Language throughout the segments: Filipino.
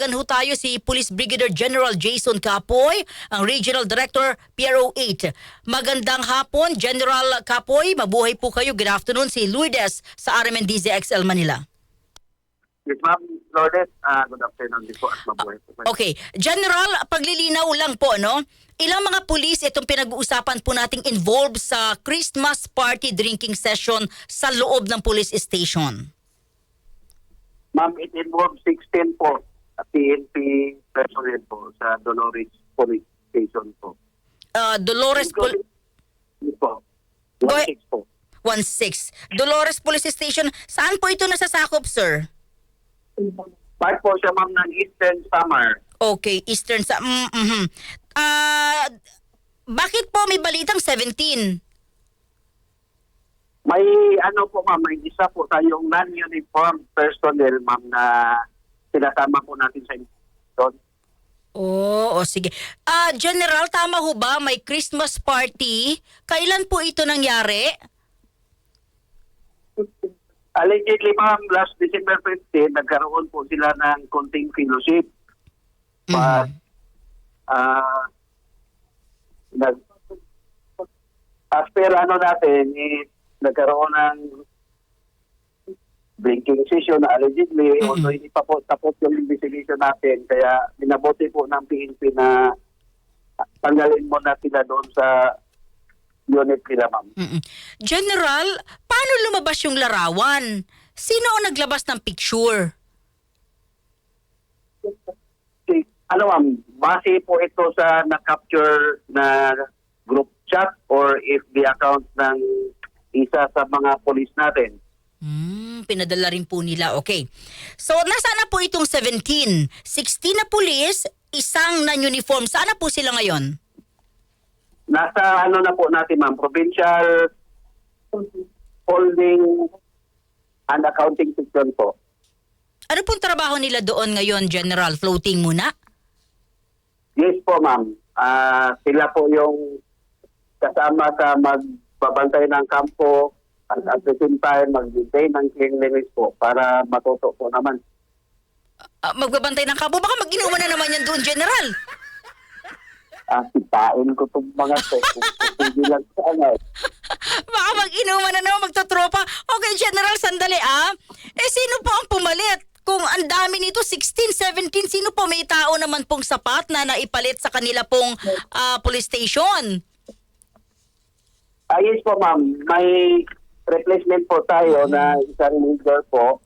Ho tayo si Police Brigadier General Jason Capoy, ang Regional Director PRO8. Magandang hapon, General Capoy. Mabuhay po kayo. Good afternoon, si Lourdes sa RMNDZ XL Manila. Yes, ma'am. Lourdes, good afternoon din po at mabuhay po. Okay. General, paglilinaw lang po, no? Ilang mga pulis itong pinag-uusapan po nating involved sa Christmas party drinking session sa loob ng police station? Ma'am, it involves 16 po PNP personnel po sa Dolores Police Station po. Dolores po. Go 16 po. 16. Dolores Police Station. Saan po ito nasasakop, sir? Part po siya, ma'am, ng Eastern Samar. Okay, Eastern sa... bakit po may balitang 17? May ano po, ma'am, may isa po tayong non-uniformed personnel, ma'am, na sinasama po natin sa institution. Oo, sige. General, tama ho ba? May Christmas party. Kailan po ito nangyari? Allegedly, ma'am, last December 15, nagkaroon po sila ng konting fellowship. But, as per ano natin, nagkaroon ng drinking session na allegedly, although hindi pa po tapos yung investigation natin, kaya minabuti po ng PNP na tanggalin mo na sila doon sa unit nila, ma'am. General, paano lumabas yung larawan? Sino ang naglabas ng picture? Ano, ma'am, base po ito sa na-capture na group chat or if the account ng isa sa mga police natin. Pinadala rin po nila. Okay. So, nasaan na po itong 17? 16 na pulis, isang non-uniform. Saan na po sila ngayon? Nasa ano na po natin, ma'am, provincial holding and accounting section po. Ano pong trabaho nila doon ngayon, General? Floating muna? Yes po, ma'am. Sila po yung kasama sa magbabantay ng kampo at the same time mag-maintain ng cleanliness po para matuto po naman. Magbabantay ng kabo. Baka mag-inuman na naman yan doon, General. Sipain ko itong mga hindi lang sa ano. Baka mag-inuman na naman, magtotropa. Okay, General, sandali sino po ang pumalit? Kung ang dami nito, 16, 17, sino po may tao naman pong sapat na naipalit sa kanila pong police station? Yes po, ma'am. May replacement po tayo na isang leader po.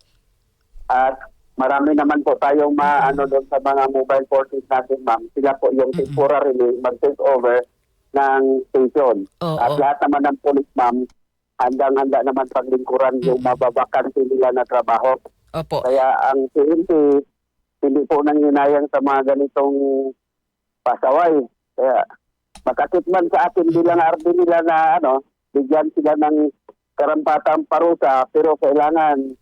At marami naman po tayong maano doon sa mga mobile forces natin, ma'am. Sila po yung temporarily mag-take over ng station. At lahat naman ng police, ma'am, handang-handa naman paglingkuran yung mababakansi nila na trabaho. Opo. Kaya ang PNP, hindi po nanginayang sa mga ganitong pasaway. Kaya makakit man sa atin bilang RD nila na bigyan sila ng karampatang parusa, pero kailangan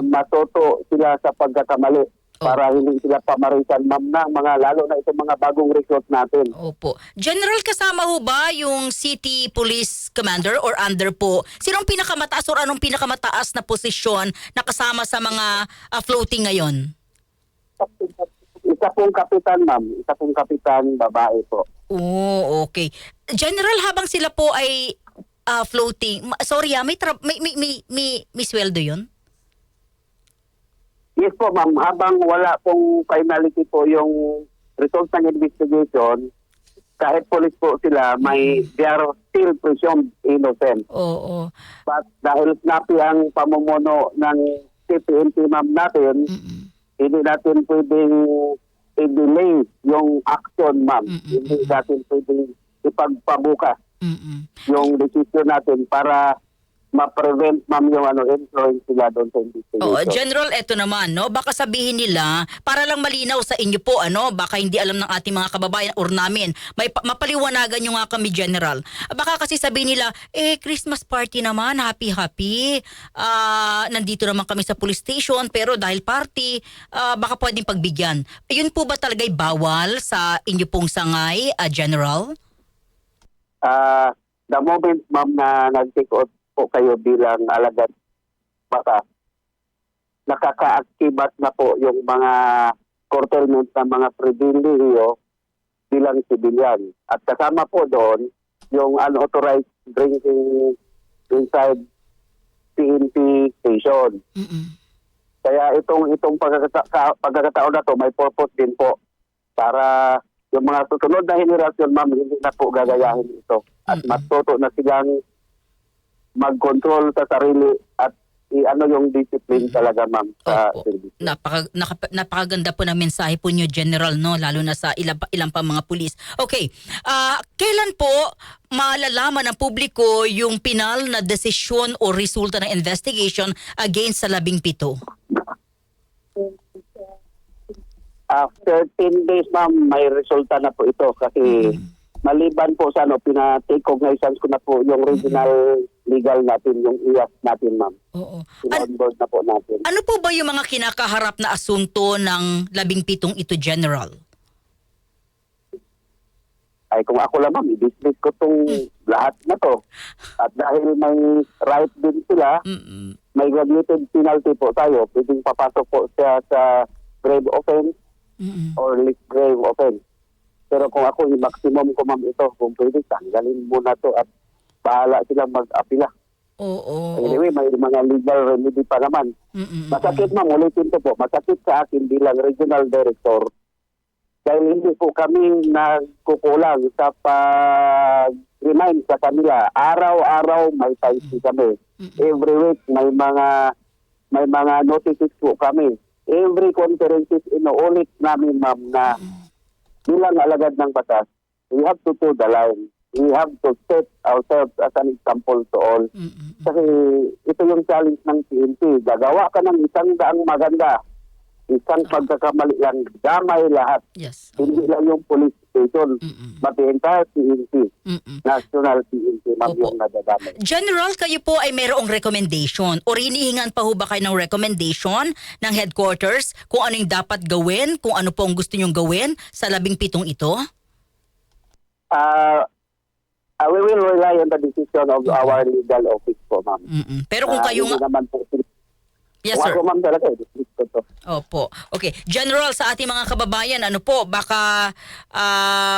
matuto sila sa pagkakamali para hindi sila pamarisan, ma'am, ng mga lalo na itong mga bagong recruit natin. Opo. General, kasama ho ba yung City Police Commander or under po? Sinong pinakamataas or anong pinakamataas na posisyon na kasama sa mga floating ngayon? Isa pong kapitan, ma'am. Isa pong kapitan, babae po. Oh, okay. General, habang sila po ay floating, sorry may sweldo yun? Yes po, ma'am. Habang wala pong finality po yung result ng investigation, kahit police po sila, they are still presumed innocent. Oo. But dahil snappy ang pamumuno ng CPNP, ma'am, natin, hindi natin pwedeng i-delay yung action, ma'am. Hindi natin pwedeng ipagpabukas yung decision natin para ma-prevent, ma'am, yung influence sila doon sa investigation. General, eto naman, no? Baka sabihin nila, para lang malinaw sa inyo po, baka hindi alam ng ating mga kababayan or namin, mapaliwanagan nyo nga kami, General. Baka kasi sabihin nila, Christmas party naman, happy-happy. Nandito naman kami sa police station, pero dahil party, baka pwedeng pagbigyan. Yun po ba talaga'y bawal sa inyo pong sangay, General? The moment, ma'am, na nag-take out po kayo bilang alagad baka nakaka-activate na po yung mga curtailment ng mga pribilehiyo bilang sibilyan. At kasama po doon yung unauthorized drinking inside PNP station. Mm-mm. Kaya itong pagkakataon na to may purpose din po para yung mga susunod na henerasyon, ma'am, hindi na po gagayahin ito. At matuto na silang mag-control sa sarili at yung discipline talaga, ma'am, sa Opo. service. Napakaganda po ng mensahe po niyo, General, no? Lalo na sa ilang pa mga pulis. Okay, kailan po malalaman ng publiko yung pinal na desisyon o resulta ng investigation against sa 17? After 10 days, ma'am, may resulta na po ito kasi maliban po sa pina-take cognizance ko na po yung regional legal natin, yung IAS natin, ma'am. Oo. On-board na po natin. Ano po ba yung mga kinakaharap na asunto ng 17 ito, General? Ay kung ako lang, ma'am, i-dismiss ko tong lahat na to. At dahil may right din sila, Mm-mm. may graduated penalty po tayo. Pwedeng papasok po siya sa grave offense Mm-mm. or least grave offense. Pero kung ako, i-maximum ko, ma'am, ito, kung pwede, tanggalin muna to at bahala silang mag-apila. Oo. Anyway, may mga legal remedy pa naman. Mm-mm. Masakit, ma'am, ulitin ko po, masakit sa akin bilang regional director dahil hindi po kami nagkukulang sa pag-remind sa kanila. Araw-araw may time kami. Every week may mga notices po kami. Every conferences inuulit namin, ma'am, na bilang alagad ng batas, we have to toe the line. We have to set ourselves as an example to all. Mm-mm. Kasi ito yung challenge ng PNP. Gagawa ka ng isang daang maganda. Isang pagkakamali lang, damay lahat. Yes. Hindi lang yung police station, Mm-mm. but the entire PNP, Mm-mm. national PNP, ma'am, Opo. yung nadadamay. General, kayo po ay mayroong recommendation o hinihingan pa ho ba kayo ng recommendation ng headquarters kung ano yung dapat gawin, kung ano po ang gusto nyong gawin sa 17 ito? We will rely on the decision of our legal office po, ma'am. Mm-mm. Pero kung kayo Hindi nga... naman po, Yes, kung sir. ako, ma'am, talaga, dismiss ko to. Opo. Okay. General, sa ating mga kababayan, ano po, baka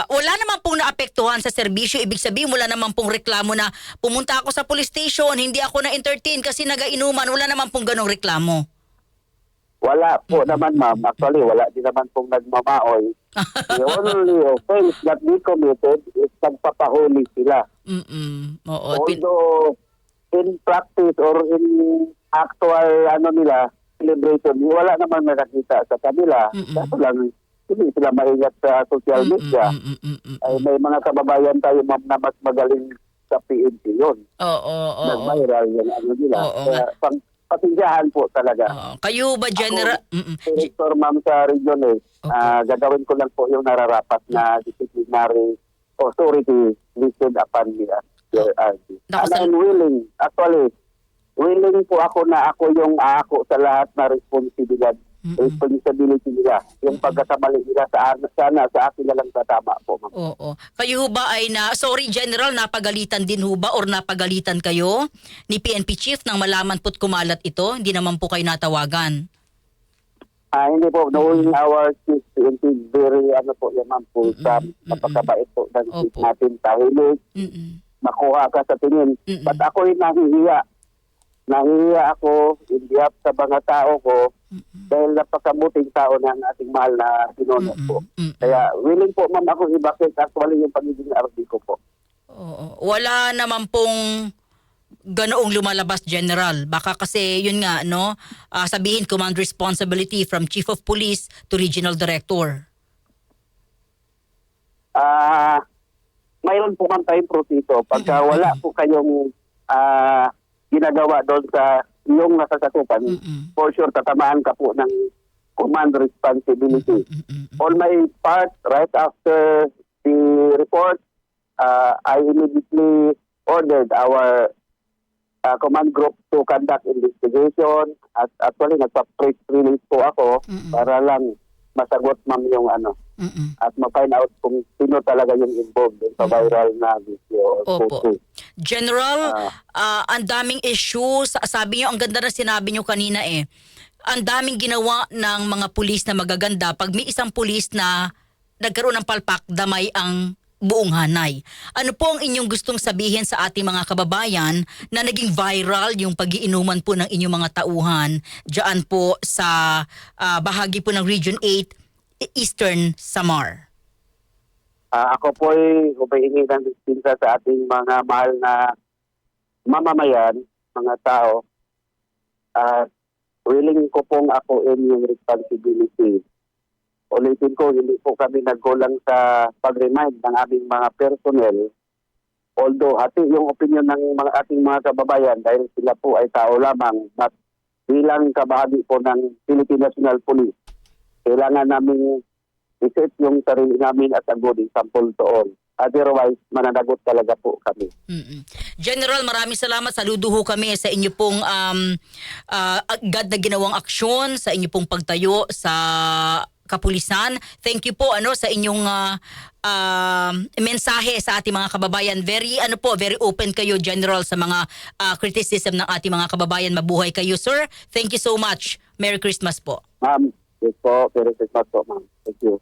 wala naman pong naapektuhan sa serbisyo. Ibig sabihin, wala naman pong reklamo na pumunta ako sa police station, hindi ako na-entertain kasi nagainuman. Wala naman pong ganong reklamo. Wala po naman, ma'am. Actually, wala din naman pong nagmamaoy. The only offense that we committed is nagpapahuli sila. Mm-mm. Oo. Although, in practice or in actual nila, celebration, wala naman nakakita sa kanila. Kaso lang, hindi sila maingat sa social media. Ay, may mga kababayan tayo, ma'am, na mas magaling sa PNP yun. Oo. Nag-viral yung nila. Oo, Kaya, patigyahan po talaga. Oo. Kayo ba, General? Mm-mm. Director, ma'am, sa region gagawin ko lang po yung nararapat na disciplinary authority listed upon me as your RD. And I'm willing, actually, willing po ako na ako yung aako sa lahat na responsibility nila. Yung pagkakamali nila sana sa akin na lang tatama po, ma'am. Oo. Kayo ho ba ay sorry General, napagalitan din ho ba or napagalitan kayo ni PNP Chief nang malaman po't kumalat ito? Hindi naman po kayo natawagan. Hindi po. Knowing our chief PNP, very po yan, ma'am, po sa napakabait po ng chief Opo. natin tahimik. Mm-mm. Makuha ka sa tingin. Mm-mm. But ako'y nahihiya. Nahihiya ako, hindi sa mga tao ko, dahil napakabuting tao ng ating mahal na pinuno po. Kaya willing po, ma'am, ako i-bakit actually yung pagiging RD ko po. Oo. Wala naman pong ganoong lumalabas, General. Baka kasi yun nga, no? Sabihin command responsibility from Chief of Police to Regional Director. Mayroon po man tayong proseso. Pagka wala po kayong ginagawa doon sa iyong nasasakupan, for sure tatamaan ka po ng command responsibility. On my part, right after the report, I immediately ordered our command group to conduct investigation. At actually, nagpa-press release po ako para lang masagot, ma'am, yung at ma-find out kung sino talaga yung involved sa viral na video. Opo. General, ang daming issues. Sabi niyo, ang ganda na sinabi niyo kanina ang daming ginawa ng mga pulis na magaganda. Pag may isang pulis na nagkaroon ng palpak, damay ang buong hanay. Ano po ang inyong gustong sabihin sa ating mga kababayan na naging viral yung pagiinuman po ng inyong mga tauhan diyan po sa bahagi po ng Region 8, Eastern Samar? Ako po ay humihingi ng dispensa sa ating mga mahal na mamamayan, mga tao. Willing ko pong akuin yung responsibility. Ulitin ko, hindi po kami nagkulang sa pag-remind ng aming mga personnel. Although hati yung opinion ng ating mga kababayan dahil sila po ay tao lamang, but bilang kabahagi po ng Philippine National Police, kailangan namin iset yung sarili namin at ang good example doon. Otherwise, mananagot talaga po kami. General, maraming salamat. Saludo ho kami sa inyo pong agad na ginawang aksyon, sa inyo pong pagtayo sa kapulisan. Thank you po sa inyong mensahe sa ating mga kababayan. Very open kayo, General, sa mga criticism ng ating mga kababayan. Mabuhay kayo, sir. Thank you so much. Merry Christmas po. Ma'am, yes po. Very much po, ma'am. Thank you.